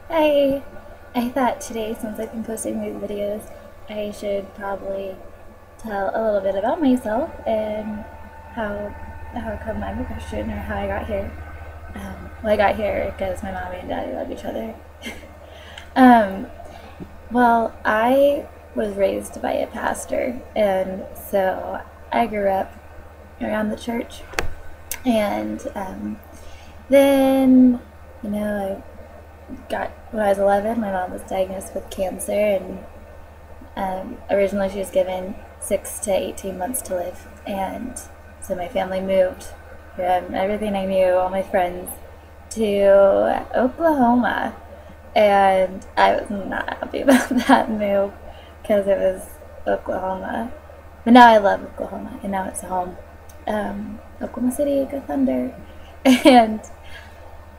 I thought today, since I've been posting these videos, I should probably tell a little bit about myself and how how come I'm a Christian or how I got here. I got here because my mommy and daddy love each other. um, I was raised by a pastor, and so I grew up around the church. And then, when I was 11, my mom was diagnosed with cancer, and originally she was given 6 to 18 months to live. And so my family moved from everything I knew, all my friends, to Oklahoma. And I was not happy about that move because it was Oklahoma. But now I love Oklahoma, and now it's home. Oklahoma City, go Thunder. And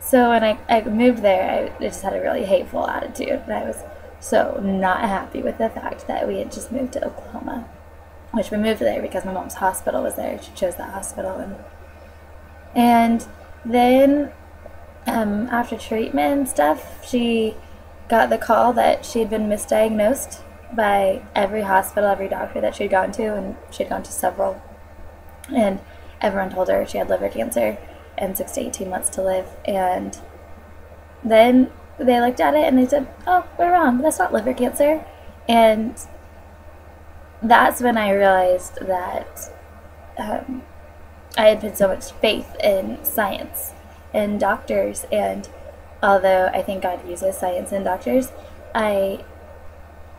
so when I moved there, I just had a really hateful attitude. And I was so not happy with the fact that we had just moved to Oklahoma, which we moved there because my mom's hospital was there. She chose that hospital. And then after treatment and stuff, she got the call that she had been misdiagnosed by every hospital, every doctor that she'd gone to, and she'd gone to several. And everyone told her she had liver cancer and 6 to 18 months to live. And then they looked at it and they said, "Oh, we're wrong. That's not liver cancer." And that's when I realized that I had put so much faith in science and doctors. And although I think God uses science and doctors, I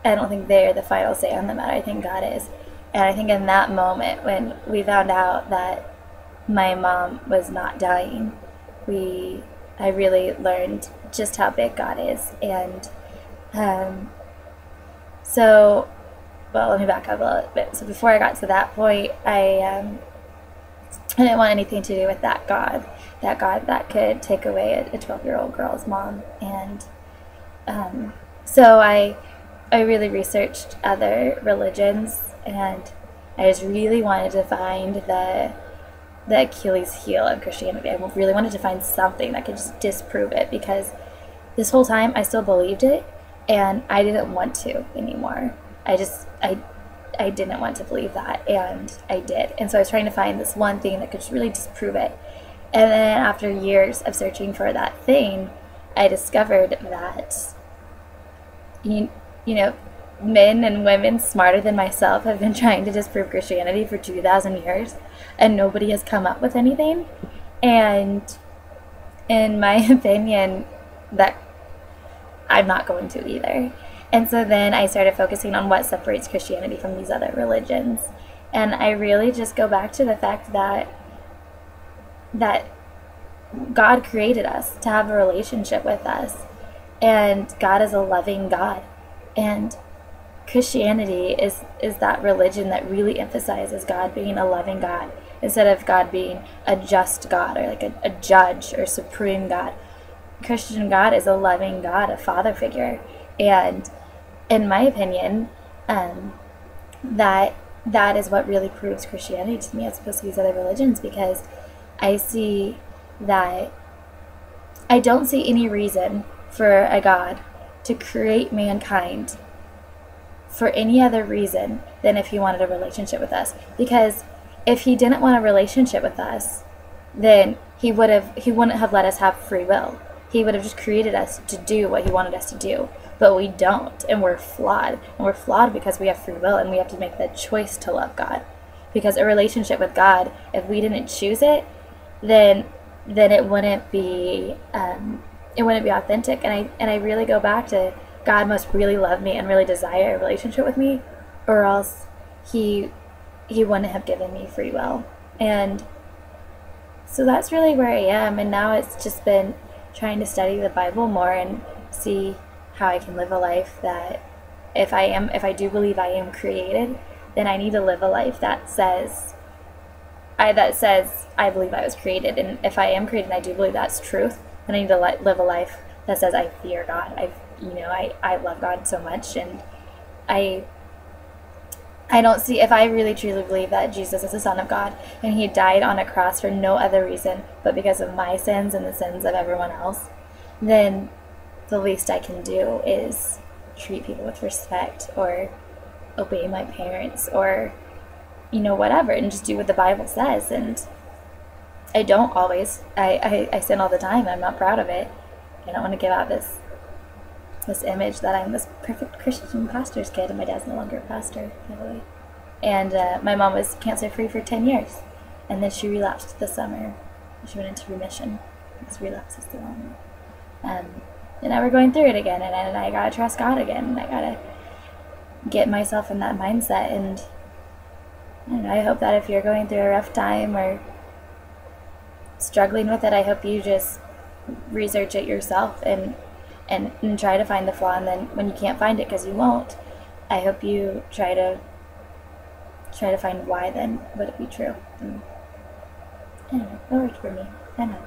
don't think they're the final say on the matter. I think God is. And I think in that moment, when we found out that my mom was not dying, I really learned just how big God is. And let me back up a little bit. So before I got to that point, I didn't want anything to do with that God that could take away a 12-year-old girl's mom. And so I really researched other religions, and I just really wanted to find the Achilles heel of Christianity. I really wanted to find something that could just disprove it, because this whole time I still believed it, and I didn't want to anymore. I didn't want to believe that, and I did. And so I was trying to find this one thing that could just really disprove it. And then after years of searching for that thing, I discovered that men and women smarter than myself have been trying to disprove Christianity for 2,000 years, and nobody has come up with anything. And in my opinion, that I'm not going to either. And so then I started focusing on what separates Christianity from these other religions. And I really just go back to the fact that God created us to have a relationship with us. And God is a loving God. And Christianity is that religion that really emphasizes God being a loving God instead of God being a just God, or like a judge or supreme God. Christian God is a loving God, a father figure. And in my opinion, that is what really proves Christianity to me as opposed to these other religions, because I see that I don't see any reason for a God to create mankind for any other reason than if he wanted a relationship with us. Because if he didn't want a relationship with us, then he wouldn't have let us have free will. He would have just created us to do what he wanted us to do. But we don't, and we're flawed. And we're flawed because we have free will, and we have to make the choice to love God. Because a relationship with God, if we didn't choose it, then it wouldn't be authentic. And I really go back to, God must really love me and really desire a relationship with me, or else he wouldn't have given me free will. And so that's really where I am. And now it's just been trying to study the Bible more and see how I can live a life that, if I do believe I am created, then I need to live a life that says I believe I was created. And if I am created and I do believe that's truth, then I need to live a life that says I fear God. I love God so much, and I don't see, if I really truly believe that Jesus is the Son of God and he died on a cross for no other reason but because of my sins and the sins of everyone else, then the least I can do is treat people with respect or obey my parents or, whatever, and just do what the Bible says. And I don't always. I sin all the time. I'm not proud of it. I don't want to give out this image that I'm this perfect Christian pastor's kid, and my dad's no longer a pastor, by the way. And my mom was cancer-free for 10 years, and then she relapsed this summer. She went into remission. This relapse is the wrong word. And now we're going through it again, and I gotta trust God again, and I gotta get myself in that mindset. And I don't know, I hope that if you're going through a rough time or struggling with it, I hope you just research it yourself and try to find the flaw, and then when you can't find it, because you won't, I hope you try to find why then would it be true. And I don't know, it worked for me. I know.